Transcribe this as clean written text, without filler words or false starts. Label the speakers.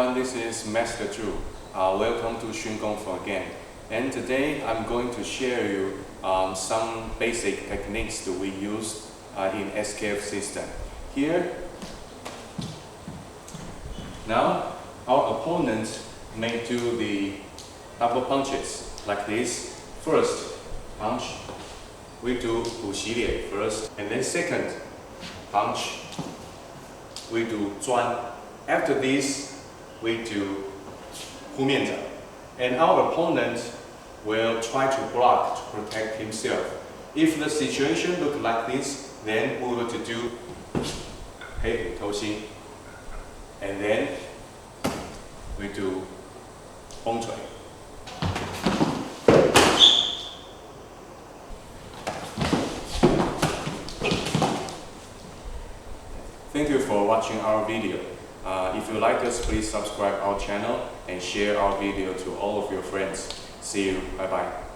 Speaker 1: everyone, this is Master Chu. Welcome to Shiun Kung Fu again. And today I'm going to share you some basic techniques that we use in SKFS system. Here, now our opponent may do the double punches like this. First punch, we do 补习脸 first, and then second punch, we do 转. After this, we do 护面掌. And our opponent will try to block to protect himself. If the situation looks like this, then we will do 黑虎偷心, and then we do 崩锤. Thank you for watching our video. If you like us, please subscribe our channel and share our video to all of your friends. See you. Bye bye.